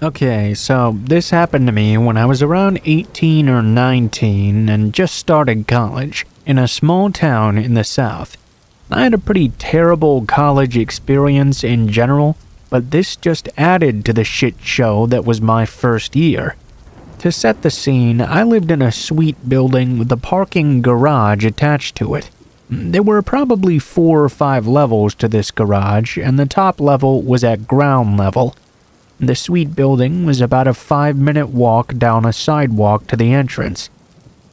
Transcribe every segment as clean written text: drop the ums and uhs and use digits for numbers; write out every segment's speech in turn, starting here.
Okay, so this happened to me when I was around 18 or 19 and just started college in a small town in the South. I had a pretty terrible college experience in general, but this just added to the shit show that was my first year. To set the scene, I lived in a sweet building with a parking garage attached to it. There were probably 4 or 5 levels to this garage, and the top level was at ground level. The suite building was about a 5-minute walk down a sidewalk to the entrance.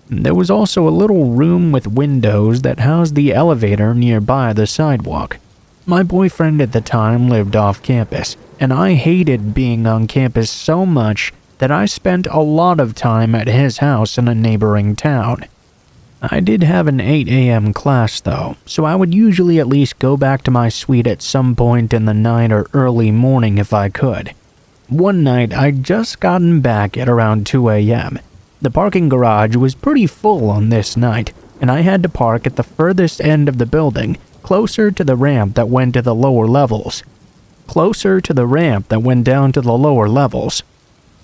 There was also a little room with windows that housed the elevator nearby the sidewalk. My boyfriend at the time lived off campus, and I hated being on campus so much that I spent a lot of time at his house in a neighboring town. I did have an 8 a.m. class though, so I would usually at least go back to my suite at some point in the night or early morning if I could. One night, I'd just gotten back at around 2 a.m. The parking garage was pretty full on this night, and I had to park at the furthest end of the building, closer to the ramp that went to the lower levels.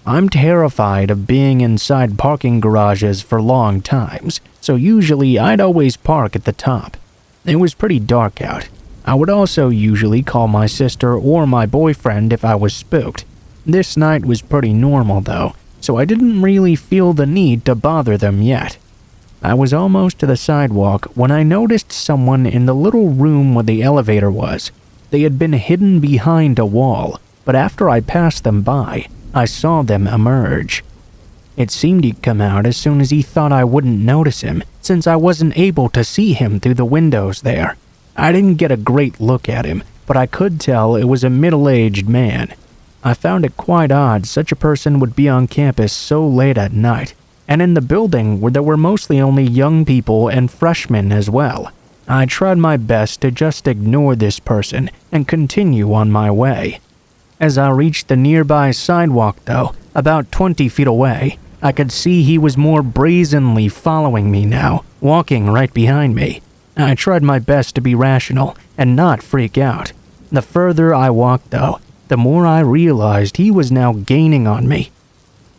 I'm terrified of being inside parking garages for long times, so usually I'd always park at the top. It was pretty dark out. I would also usually call my sister or my boyfriend if I was spooked. This night was pretty normal though, so I didn't really feel the need to bother them yet. I was almost to the sidewalk when I noticed someone in the little room where the elevator was. They had been hidden behind a wall, but after I passed them by, I saw them emerge. It seemed he'd come out as soon as he thought I wouldn't notice him, since I wasn't able to see him through the windows there. I didn't get a great look at him, but I could tell it was a middle-aged man. I found it quite odd such a person would be on campus so late at night, and in the building where there were mostly only young people and freshmen as well. I tried my best to just ignore this person and continue on my way. As I reached the nearby sidewalk though, about 20 feet away, I could see he was more brazenly following me now, walking right behind me. I tried my best to be rational and not freak out. The further I walked though, the more I realized he was now gaining on me.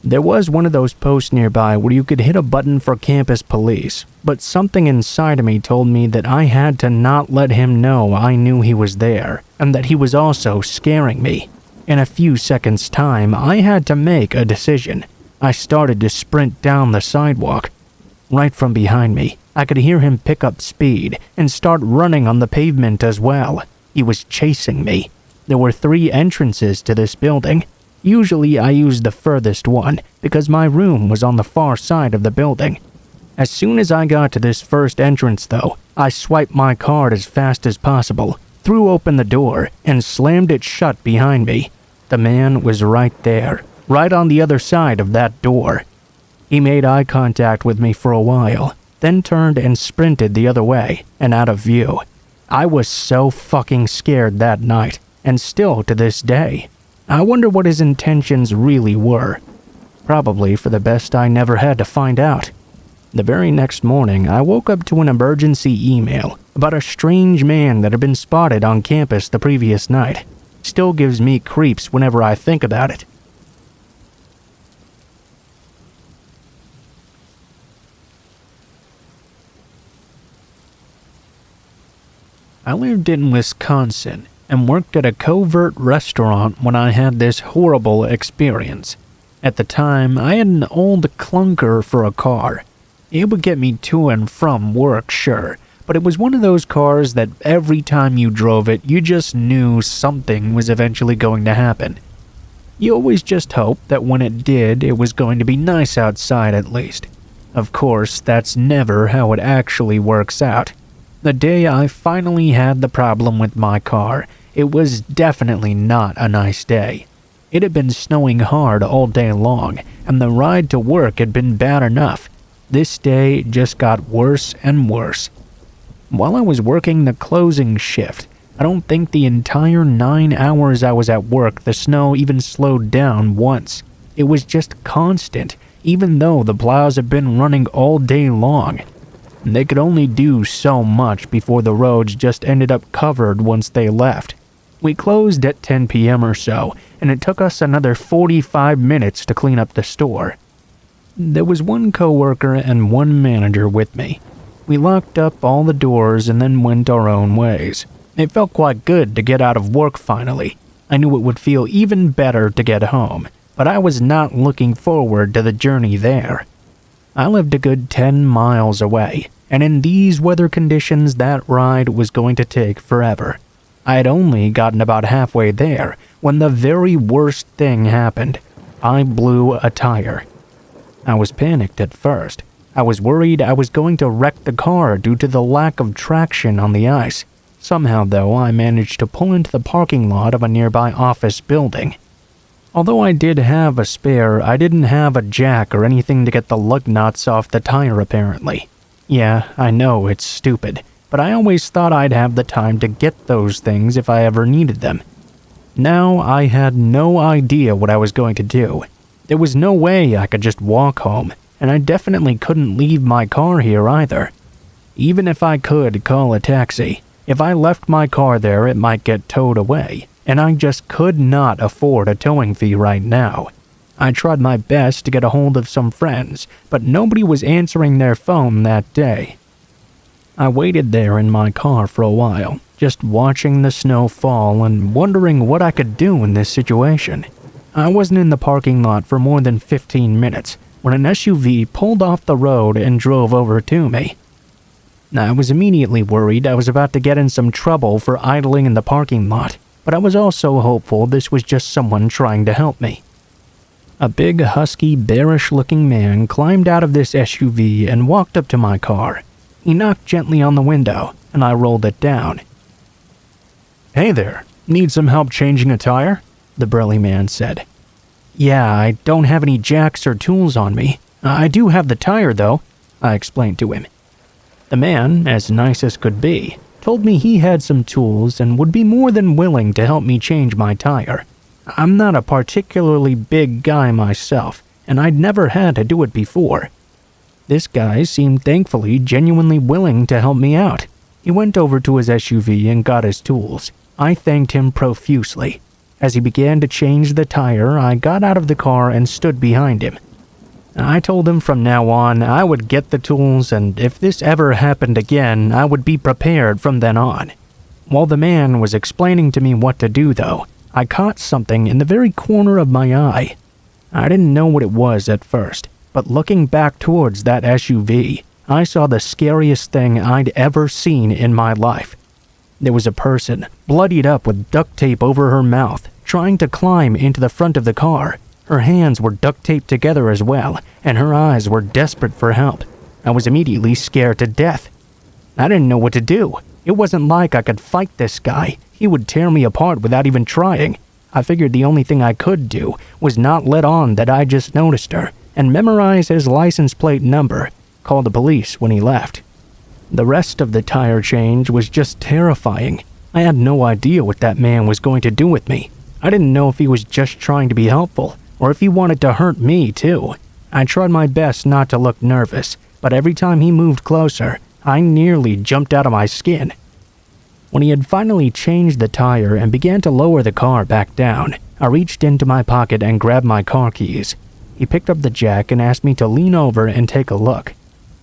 There was one of those posts nearby where you could hit a button for campus police, but something inside of me told me that I had to not let him know I knew he was there, and that he was also scaring me. In a few seconds' time, I had to make a decision. I started to sprint down the sidewalk. Right from behind me, I could hear him pick up speed and start running on the pavement as well. He was chasing me. There were 3 entrances to this building. Usually I used the furthest one because my room was on the far side of the building. As soon as I got to this first entrance though, I swiped my card as fast as possible, threw open the door, and slammed it shut behind me. The man was right there, right on the other side of that door. He made eye contact with me for a while, then turned and sprinted the other way and out of view. I was so fucking scared that night. And still to this day. I wonder what his intentions really were. Probably for the best I never had to find out. The very next morning, I woke up to an emergency email about a strange man that had been spotted on campus the previous night. Still gives me creeps whenever I think about it. I lived in Wisconsin and worked at a covert restaurant when I had this horrible experience. At the time, I had an old clunker for a car. It would get me to and from work, sure, but it was one of those cars that every time you drove it, you just knew something was eventually going to happen. You always just hoped that when it did, it was going to be nice outside at least. Of course, that's never how it actually works out. The day I finally had the problem with my car, it was definitely not a nice day. It had been snowing hard all day long, and the ride to work had been bad enough. This day just got worse and worse. While I was working the closing shift, I don't think the entire 9 hours I was at work the snow even slowed down once. It was just constant, even though the plows had been running all day long. They could only do so much before the roads just ended up covered once they left. We closed at 10 p.m. or so, and it took us another 45 minutes to clean up the store. There was one coworker and one manager with me. We locked up all the doors and then went our own ways. It felt quite good to get out of work finally. I knew it would feel even better to get home, but I was not looking forward to the journey there. I lived a good 10 miles away, and in these weather conditions that ride was going to take forever. I had only gotten about halfway there when the very worst thing happened. I blew a tire. I was panicked at first. I was worried I was going to wreck the car due to the lack of traction on the ice. Somehow, though, I managed to pull into the parking lot of a nearby office building. Although I did have a spare, I didn't have a jack or anything to get the lug nuts off the tire apparently. Yeah, I know it's stupid, but I always thought I'd have the time to get those things if I ever needed them. Now I had no idea what I was going to do. There was no way I could just walk home, and I definitely couldn't leave my car here either. Even if I could call a taxi, if I left my car there it might get towed away, and I just could not afford a towing fee right now. I tried my best to get a hold of some friends, but nobody was answering their phone that day. I waited there in my car for a while, just watching the snow fall and wondering what I could do in this situation. I wasn't in the parking lot for more than 15 minutes when an SUV pulled off the road and drove over to me. I was immediately worried I was about to get in some trouble for idling in the parking lot, but I was also hopeful this was just someone trying to help me. A big, husky, bearish-looking man climbed out of this SUV and walked up to my car. He knocked gently on the window, and I rolled it down. "Hey there, need some help changing a tire?" the burly man said. "Yeah, I don't have any jacks or tools on me. I do have the tire, though," I explained to him. The man, as nice as could be, told me he had some tools and would be more than willing to help me change my tire. I'm not a particularly big guy myself, and I'd never had to do it before. This guy seemed thankfully genuinely willing to help me out. He went over to his SUV and got his tools. I thanked him profusely. As he began to change the tire, I got out of the car and stood behind him. I told him from now on I would get the tools, and if this ever happened again, I would be prepared from then on. While the man was explaining to me what to do, though, I caught something in the very corner of my eye. I didn't know what it was at first, but looking back towards that SUV, I saw the scariest thing I'd ever seen in my life. There was a person, bloodied up with duct tape over her mouth, trying to climb into the front of the car. Her hands were duct taped together as well, and her eyes were desperate for help. I was immediately scared to death. I didn't know what to do. It wasn't like I could fight this guy. He would tear me apart without even trying. I figured the only thing I could do was not let on that I just noticed her, and memorize his license plate number, call the police when he left. The rest of the tire change was just terrifying. I had no idea what that man was going to do with me. I didn't know if he was just trying to be helpful, or if he wanted to hurt me too. I tried my best not to look nervous, but every time he moved closer, I nearly jumped out of my skin. When he had finally changed the tire and began to lower the car back down, I reached into my pocket and grabbed my car keys. He picked up the jack and asked me to lean over and take a look.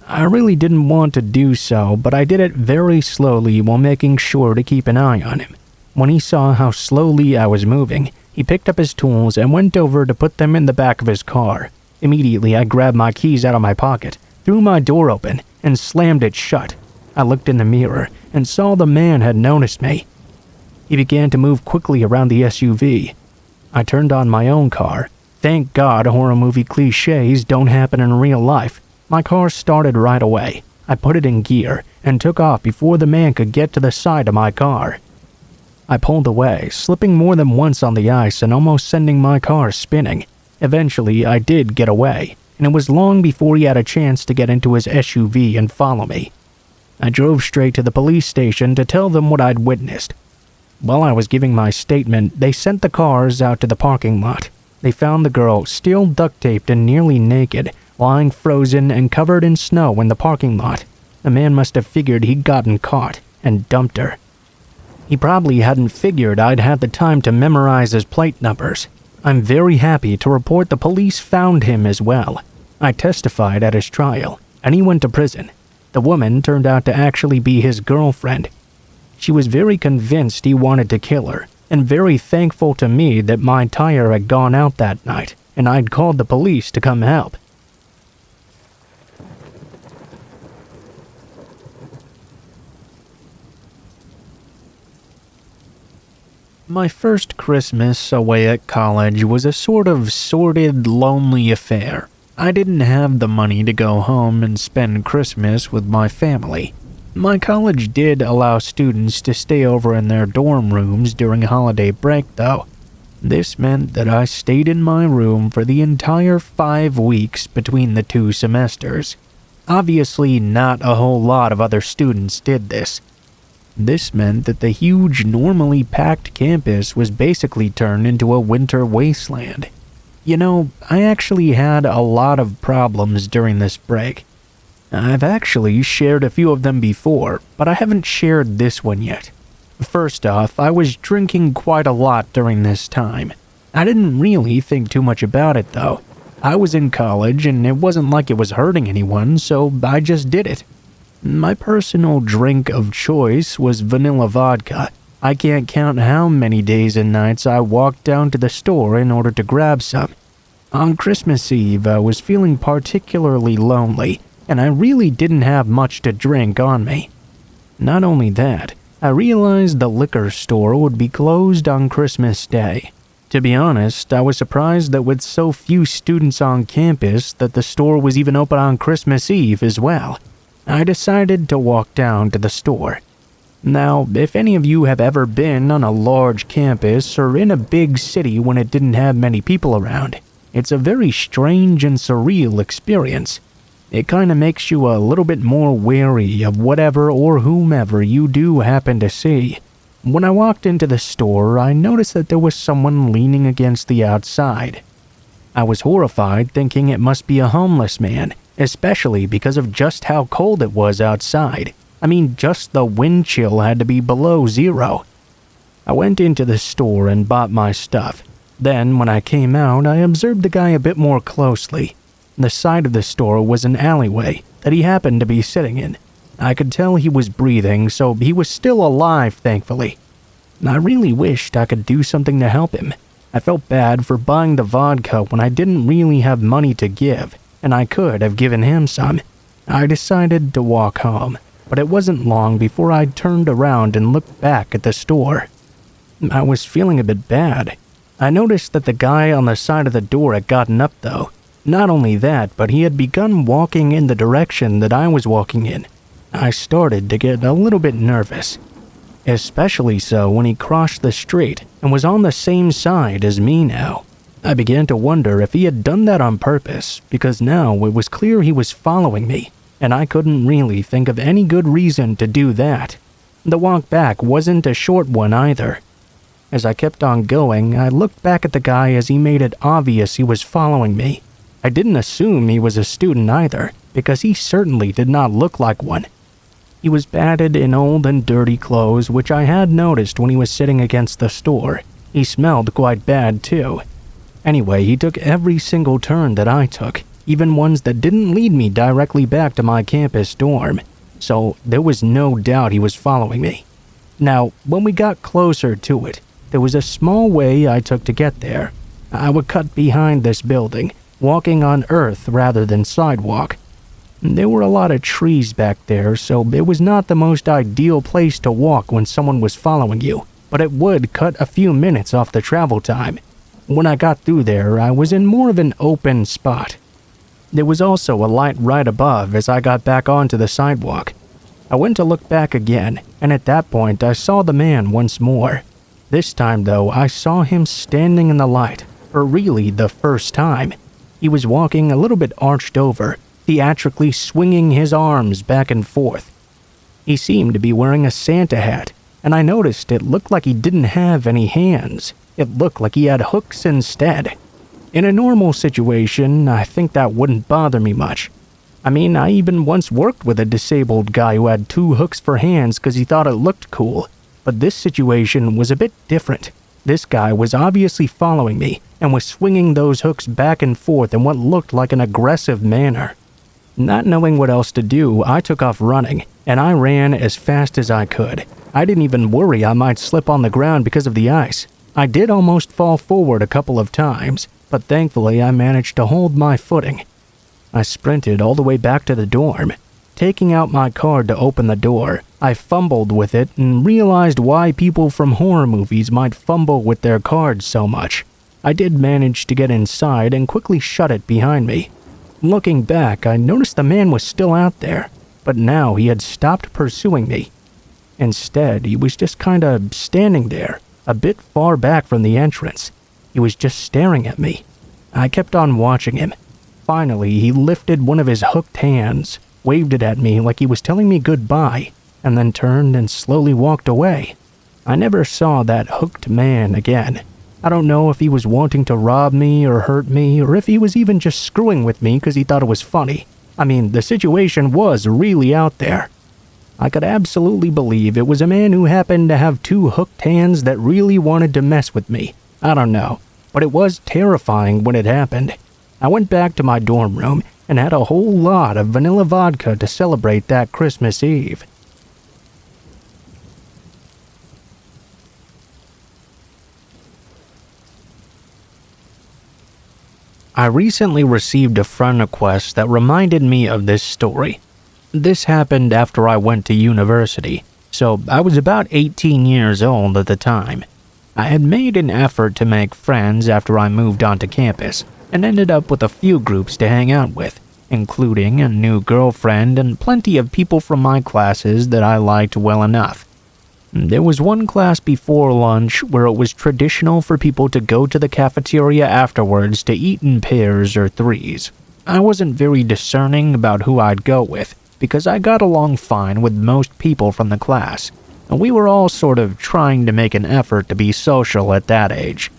I really didn't want to do so, but I did it very slowly while making sure to keep an eye on him. When he saw how slowly I was moving, he picked up his tools and went over to put them in the back of his car. Immediately, I grabbed my keys out of my pocket, threw my door open, and slammed it shut. I looked in the mirror and saw the man had noticed me. He began to move quickly around the SUV. I turned on my own car. Thank God horror movie cliches don't happen in real life. My car started right away. I put it in gear and took off before the man could get to the side of my car. I pulled away, slipping more than once on the ice and almost sending my car spinning. Eventually, I did get away, and it was long before he had a chance to get into his SUV and follow me. I drove straight to the police station to tell them what I'd witnessed. While I was giving my statement, they sent the cars out to the parking lot. They found the girl, still duct-taped and nearly naked, lying frozen and covered in snow in the parking lot. The man must have figured he'd gotten caught and dumped her. He probably hadn't figured I'd had the time to memorize his plate numbers. I'm very happy to report the police found him as well. I testified at his trial, and he went to prison. The woman turned out to actually be his girlfriend. She was very convinced he wanted to kill her, and very thankful to me that my tire had gone out that night, and I'd called the police to come help. My first Christmas away at college was a sort of sordid, lonely affair. I didn't have the money to go home and spend Christmas with my family. My college did allow students to stay over in their dorm rooms during holiday break, though. This meant that I stayed in my room for the entire 5 weeks between the 2 semesters. Obviously, not a whole lot of other students did this. This meant that the huge, normally packed campus was basically turned into a winter wasteland. You know, I actually had a lot of problems during this break. I've actually shared a few of them before, but I haven't shared this one yet. First off, I was drinking quite a lot during this time. I didn't really think too much about it, though. I was in college, and it wasn't like it was hurting anyone, so I just did it. My personal drink of choice was vanilla vodka. I can't count how many days and nights I walked down to the store in order to grab some. On Christmas Eve, I was feeling particularly lonely, and I really didn't have much to drink on me. Not only that, I realized the liquor store would be closed on Christmas Day. To be honest, I was surprised that with so few students on campus that the store was even open on Christmas Eve as well. I decided to walk down to the store. Now, if any of you have ever been on a large campus or in a big city when it didn't have many people around, it's a very strange and surreal experience. It kind of makes you a little bit more wary of whatever or whomever you do happen to see. When I walked into the store, I noticed that there was someone leaning against the outside. I was horrified, thinking it must be a homeless man, especially because of just how cold it was outside. I mean, just the wind chill had to be below 0. I went into the store and bought my stuff. Then, when I came out, I observed the guy a bit more closely. The side of the store was an alleyway that he happened to be sitting in. I could tell he was breathing, so he was still alive, thankfully. I really wished I could do something to help him. I felt bad for buying the vodka when I didn't really have money to give, and I could have given him some. I decided to walk home, but it wasn't long before I turned around and looked back at the store. I was feeling a bit bad. I noticed that the guy on the side of the door had gotten up, though. Not only that, but he had begun walking in the direction that I was walking in. I started to get a little bit nervous, especially so when he crossed the street and was on the same side as me now. I began to wonder if he had done that on purpose, because now it was clear he was following me, and I couldn't really think of any good reason to do that. The walk back wasn't a short one either. As I kept on going, I looked back at the guy as he made it obvious he was following me. I didn't assume he was a student either, because he certainly did not look like one. He was battered in old and dirty clothes, which I had noticed when he was sitting against the store. He smelled quite bad, too. Anyway, he took every single turn that I took, even ones that didn't lead me directly back to my campus dorm, so there was no doubt he was following me. Now, when we got closer to it, there was a small way I took to get there. I would cut behind this building, walking on earth rather than sidewalk. There were a lot of trees back there, so it was not the most ideal place to walk when someone was following you, but it would cut a few minutes off the travel time. When I got through there, I was in more of an open spot. There was also a light right above as I got back onto the sidewalk. I went to look back again, and at that point I saw the man once more. This time, though, I saw him standing in the light, for really the first time. He was walking a little bit arched over, theatrically swinging his arms back and forth. He seemed to be wearing a Santa hat, and I noticed it looked like he didn't have any hands. It looked like he had hooks instead. In a normal situation, I think that wouldn't bother me much. I mean, I even once worked with a disabled guy who had 2 hooks for hands because he thought it looked cool. but this situation was a bit different. This guy was obviously following me and was swinging those hooks back and forth in what looked like an aggressive manner. Not knowing what else to do, I took off running, and I ran as fast as I could. I didn't even worry I might slip on the ground because of the ice. I did almost fall forward a couple of times, but thankfully I managed to hold my footing. I sprinted all the way back to the dorm. Taking out my card to open the door, I fumbled with it and realized why people from horror movies might fumble with their cards so much. I did manage to get inside and quickly shut it behind me. Looking back, I noticed the man was still out there, but now he had stopped pursuing me. Instead, he was just kinda standing there, a bit far back from the entrance. He was just staring at me. I kept on watching him. Finally, he lifted one of his hooked hands, waved it at me like he was telling me goodbye, and then turned and slowly walked away. I never saw that hooked man again. I don't know if he was wanting to rob me or hurt me, or if he was even just screwing with me because he thought it was funny. I mean, the situation was really out there. I could absolutely believe it was a man who happened to have two hooked hands that really wanted to mess with me. I don't know, but it was terrifying when it happened. I went back to my dorm room and had a whole lot of vanilla vodka to celebrate that Christmas Eve. I recently received a friend request that reminded me of this story. This happened after I went to university, so I was about 18 years old at the time. I had made an effort to make friends after I moved onto campus, and ended up with a few groups to hang out with, including a new girlfriend and plenty of people from my classes that I liked well enough. There was one class before lunch where it was traditional for people to go to the cafeteria afterwards to eat in pairs or threes. I wasn't very discerning about who I'd go with, because I got along fine with most people from the class, and we were all sort of trying to make an effort to be social at that age.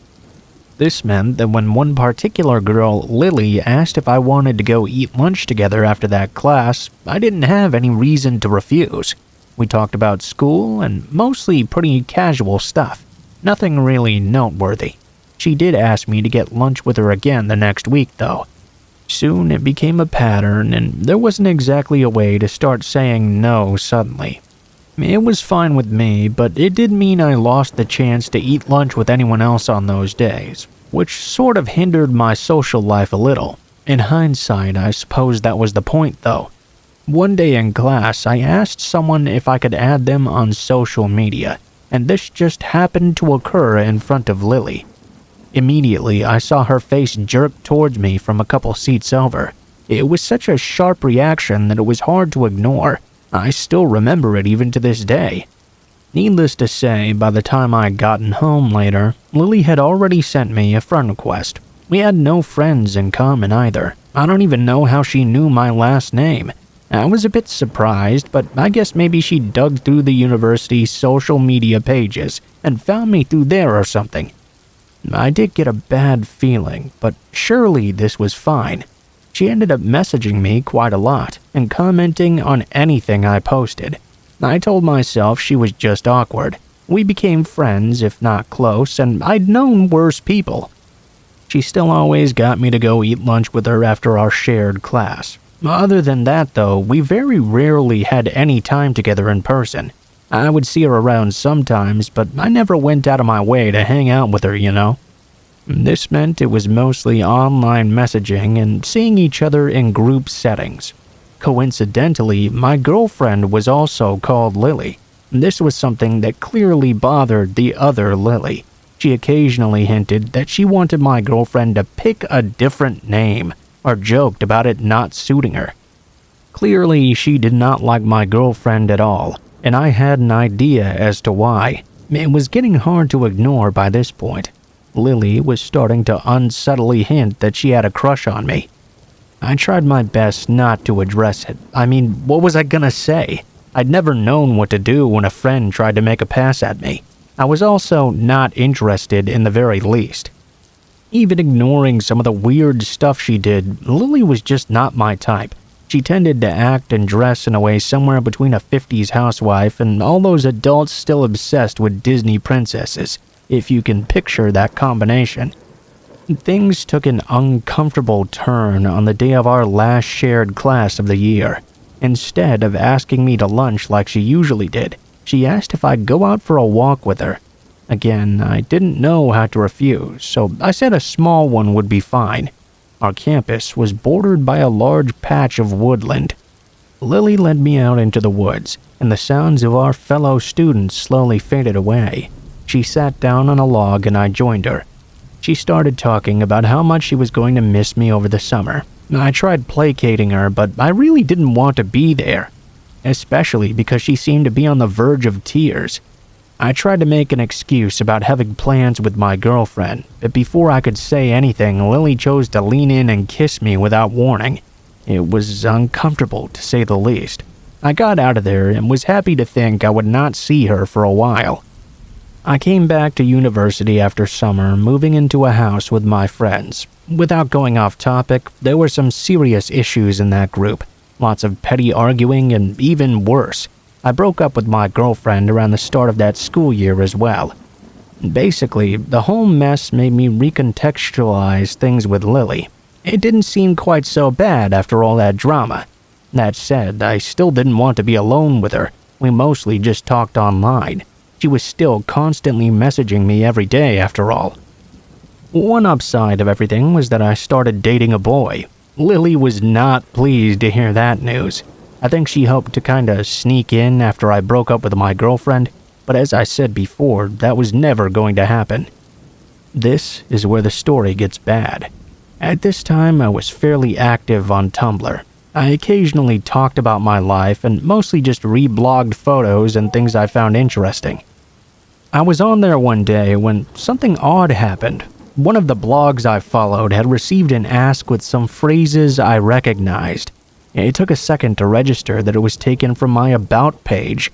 This meant that when one particular girl, Lily, asked if I wanted to go eat lunch together after that class, I didn't have any reason to refuse. We talked about school and mostly pretty casual stuff, nothing really noteworthy. She did ask me to get lunch with her again the next week, though. Soon it became a pattern, and there wasn't exactly a way to start saying no suddenly. It was fine with me, but it did mean I lost the chance to eat lunch with anyone else on those days, which sort of hindered my social life a little. In hindsight, I suppose that was the point, though. One day in class, I asked someone if I could add them on social media, and this just happened to occur in front of Lily. Immediately, I saw her face jerk towards me from a couple seats over. It was such a sharp reaction that it was hard to ignore. I still remember it even to this day. Needless to say, by the time I had gotten home later, Lily had already sent me a friend request. We had no friends in common either. I don't even know how she knew my last name. I was a bit surprised, but I guess maybe she dug through the university's social media pages and found me through there or something. I did get a bad feeling, but surely this was fine. She ended up messaging me quite a lot and commenting on anything I posted. I told myself she was just awkward. We became friends, if not close, and I'd known worse people. She still always got me to go eat lunch with her after our shared class. Other than that, though, we very rarely had any time together in person. I would see her around sometimes, but I never went out of my way to hang out with her, you know. This meant it was mostly online messaging and seeing each other in group settings. Coincidentally, my girlfriend was also called Lily. This was something that clearly bothered the other Lily. She occasionally hinted that she wanted my girlfriend to pick a different name, or joked about it not suiting her. Clearly, she did not like my girlfriend at all, and I had an idea as to why. It was getting hard to ignore by this point. Lily was starting to unsubtly hint that she had a crush on me. I tried my best not to address it. I mean, what was I gonna say? I'd never known what to do when a friend tried to make a pass at me. I was also not interested in the very least. Even ignoring some of the weird stuff she did, Lily was just not my type. She tended to act and dress in a way somewhere between a 50s housewife and all those adults still obsessed with Disney princesses, if you can picture that combination. Things took an uncomfortable turn on the day of our last shared class of the year. Instead of asking me to lunch like she usually did, she asked if I'd go out for a walk with her. Again, I didn't know how to refuse, so I said a small one would be fine. Our campus was bordered by a large patch of woodland. Lily led me out into the woods, and the sounds of our fellow students slowly faded away. She sat down on a log and I joined her. She started talking about how much she was going to miss me over the summer. I tried placating her, but I really didn't want to be there, especially because she seemed to be on the verge of tears. I tried to make an excuse about having plans with my girlfriend, but before I could say anything, Lily chose to lean in and kiss me without warning. It was uncomfortable, to say the least. I got out of there and was happy to think I would not see her for a while. I came back to university after summer, moving into a house with my friends. Without going off topic, there were some serious issues in that group. Lots of petty arguing and even worse. I broke up with my girlfriend around the start of that school year as well. Basically, the whole mess made me recontextualize things with Lily. It didn't seem quite so bad after all that drama. That said, I still didn't want to be alone with her. We mostly just talked online. She was still constantly messaging me every day after all. One upside of everything was that I started dating a boy. Lily was not pleased to hear that news. I think she hoped to kinda sneak in after I broke up with my girlfriend, but as I said before, that was never going to happen. This is where the story gets bad. At this time, I was fairly active on Tumblr. I occasionally talked about my life and mostly just reblogged photos and things I found interesting. I was on there one day when something odd happened. One of the blogs I followed had received an ask with some phrases I recognized. It took a second to register that it was taken from my About page.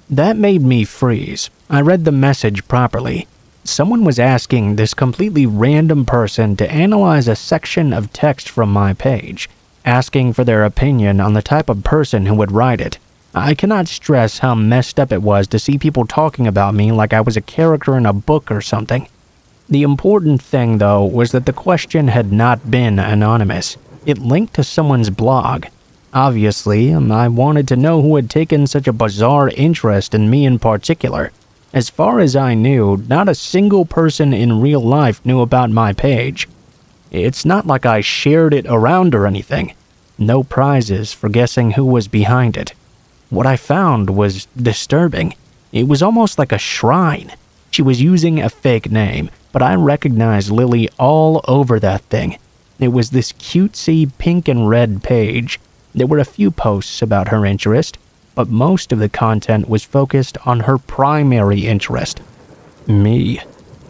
That made me freeze. I read the message properly. Someone was asking this completely random person to analyze a section of text from my page, asking for their opinion on the type of person who would write it. I cannot stress how messed up it was to see people talking about me like I was a character in a book or something. The important thing, though, was that the question had not been anonymous. It linked to someone's blog. Obviously, I wanted to know who had taken such a bizarre interest in me in particular. As far as I knew, not a single person in real life knew about my page. It's not like I shared it around or anything. No prizes for guessing who was behind it. What I found was disturbing. It was almost like a shrine. She was using a fake name, but I recognized Lily all over that thing. It was this cutesy pink and red page. There were a few posts about her interest, but most of the content was focused on her primary interest, me.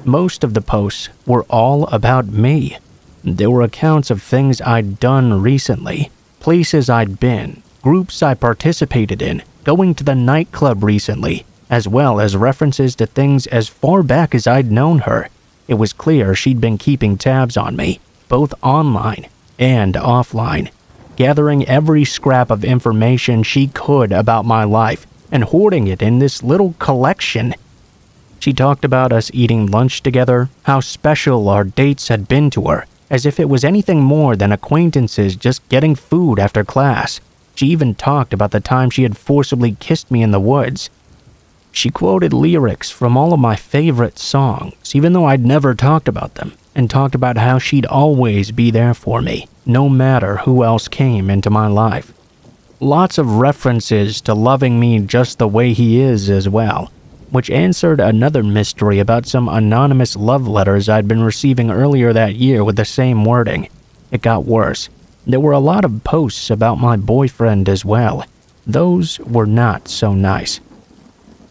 Most of the posts were all about me. There were accounts of things I'd done recently, places I'd been, groups I participated in, going to the nightclub recently, as well as references to things as far back as I'd known her. It was clear she'd been keeping tabs on me, both online and offline, gathering every scrap of information she could about my life and hoarding it in this little collection. She talked about us eating lunch together, how special our dates had been to her, as if it was anything more than acquaintances just getting food after class. She even talked about the time she had forcibly kissed me in the woods. She quoted lyrics from all of my favorite songs, even though I'd never talked about them, and talked about how she'd always be there for me, no matter who else came into my life. Lots of references to loving me just the way he is as well, which answered another mystery about some anonymous love letters I'd been receiving earlier that year with the same wording. It got worse. There were a lot of posts about my boyfriend as well. Those were not so nice.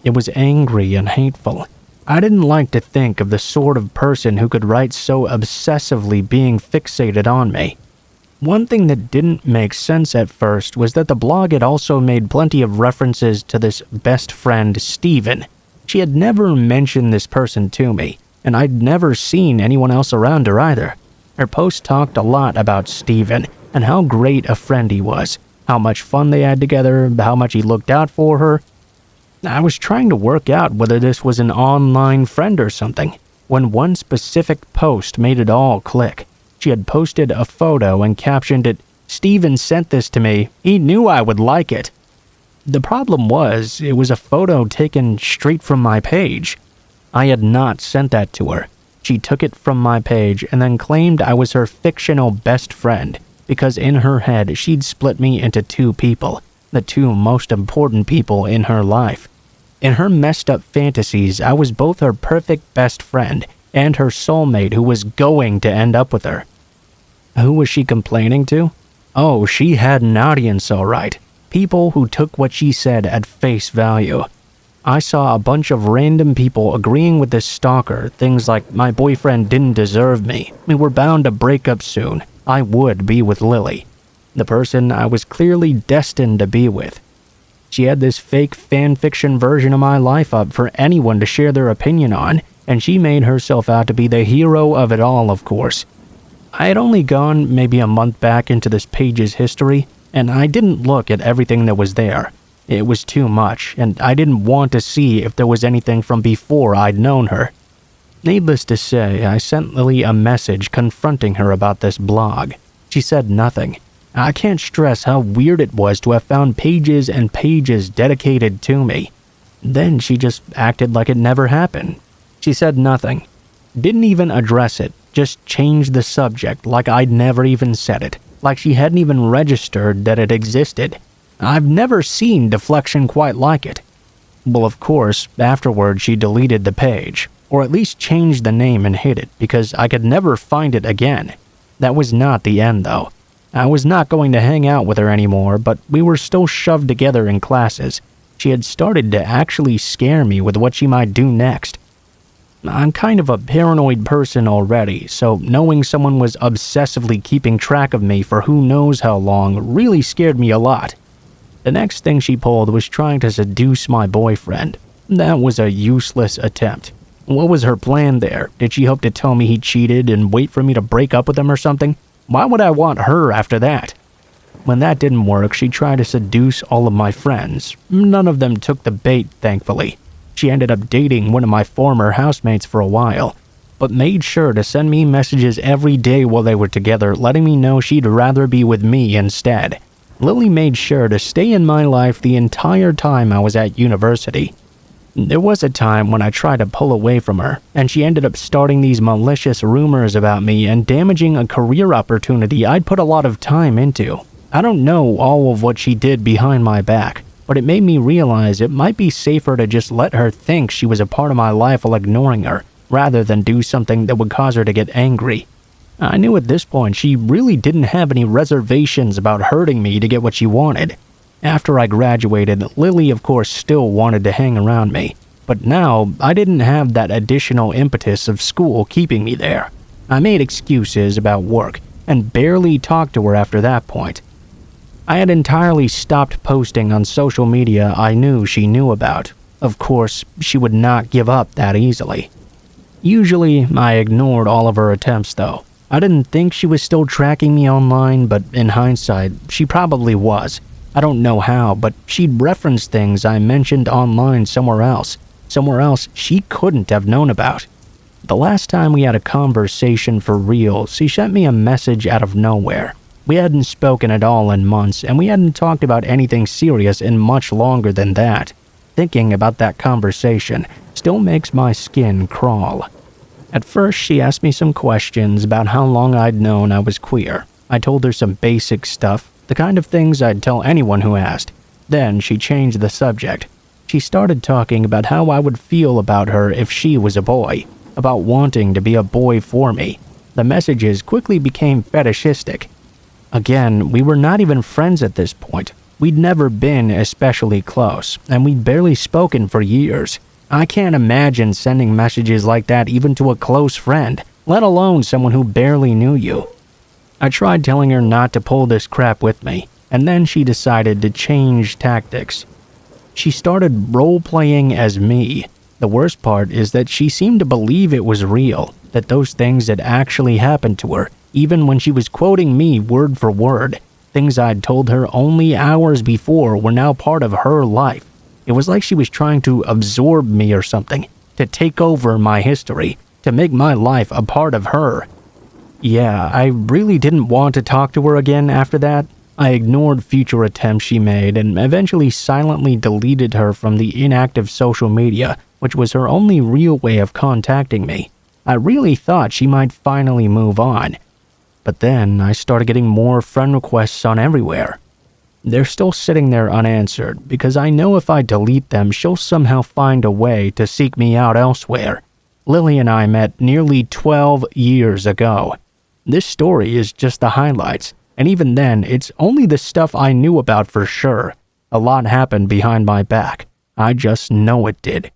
It was angry and hateful. I didn't like to think of the sort of person who could write so obsessively being fixated on me. One thing that didn't make sense at first was that the blog had also made plenty of references to this best friend, Steven. She had never mentioned this person to me, and I'd never seen anyone else around her either. Her post talked a lot about Steven, and how great a friend he was, how much fun they had together, how much he looked out for her. I was trying to work out whether this was an online friend or something, when one specific post made it all click. She had posted a photo and captioned it, "Steven sent this to me. He knew I would like it." The problem was, it was a photo taken straight from my page. I had not sent that to her. She took it from my page and then claimed I was her fictional best friend because in her head she'd split me into two people, the two most important people in her life. In her messed up fantasies, I was both her perfect best friend and her soulmate who was going to end up with her. Who was she complaining to? Oh, she had an audience all right. People who took what she said at face value. I saw a bunch of random people agreeing with this stalker, things like my boyfriend didn't deserve me, we were bound to break up soon, I would be with Lily, the person I was clearly destined to be with. She had this fake fanfiction version of my life up for anyone to share their opinion on, and she made herself out to be the hero of it all, of course. I had only gone maybe a month back into this page's history, and I didn't look at everything that was there. It was too much, and I didn't want to see if there was anything from before I'd known her. Needless to say, I sent Lily a message confronting her about this blog. She said nothing. I can't stress how weird it was to have found pages and pages dedicated to me. Then she just acted like it never happened. She said nothing. Didn't even address it, just changed the subject like I'd never even said it, like she hadn't even registered that it existed. I've never seen deflection quite like it. Well, of course, afterward she deleted the page, or at least changed the name and hid it because I could never find it again. That was not the end, though. I was not going to hang out with her anymore, but we were still shoved together in classes. She had started to actually scare me with what she might do next. I'm kind of a paranoid person already, so knowing someone was obsessively keeping track of me for who knows how long really scared me a lot. The next thing she pulled was trying to seduce my boyfriend. That was a useless attempt. What was her plan there? Did she hope to tell me he cheated and wait for me to break up with him or something? Why would I want her after that? When that didn't work, she tried to seduce all of my friends. None of them took the bait, thankfully. She ended up dating one of my former housemates for a while, but made sure to send me messages every day while they were together, letting me know she'd rather be with me instead. Lily made sure to stay in my life the entire time I was at university. There was a time when I tried to pull away from her, and she ended up starting these malicious rumors about me and damaging a career opportunity I'd put a lot of time into. I don't know all of what she did behind my back, but it made me realize it might be safer to just let her think she was a part of my life while ignoring her, rather than do something that would cause her to get angry. I knew at this point she really didn't have any reservations about hurting me to get what she wanted. After I graduated, Lily of course still wanted to hang around me, but now I didn't have that additional impetus of school keeping me there. I made excuses about work and barely talked to her after that point. I had entirely stopped posting on social media I knew she knew about. Of course, she would not give up that easily. Usually, I ignored all of her attempts though. I didn't think she was still tracking me online, but in hindsight, she probably was. I don't know how, but she'd reference things I mentioned online somewhere else she couldn't have known about. The last time we had a conversation for real, she sent me a message out of nowhere. We hadn't spoken at all in months, and we hadn't talked about anything serious in much longer than that. Thinking about that conversation still makes my skin crawl. At first, she asked me some questions about how long I'd known I was queer. I told her some basic stuff, the kind of things I'd tell anyone who asked. Then she changed the subject. She started talking about how I would feel about her if she was a boy, about wanting to be a boy for me. The messages quickly became fetishistic. Again, we were not even friends at this point. We'd never been especially close, and we'd barely spoken for years. I can't imagine sending messages like that even to a close friend, let alone someone who barely knew you. I tried telling her not to pull this crap with me, and then she decided to change tactics. She started role-playing as me. The worst part is that she seemed to believe it was real, that those things had actually happened to her, even when she was quoting me word for word. Things I'd told her only hours before were now part of her life. It was like she was trying to absorb me or something, to take over my history, to make my life a part of her. Yeah, I really didn't want to talk to her again after that. I ignored future attempts she made and eventually silently deleted her from the inactive social media, which was her only real way of contacting me. I really thought she might finally move on. But then I started getting more friend requests on everywhere. They're still sitting there unanswered because I know if I delete them, she'll somehow find a way to seek me out elsewhere. Lily and I met nearly 12 years ago. This story is just the highlights, and even then, it's only the stuff I knew about for sure. A lot happened behind my back. I just know it did.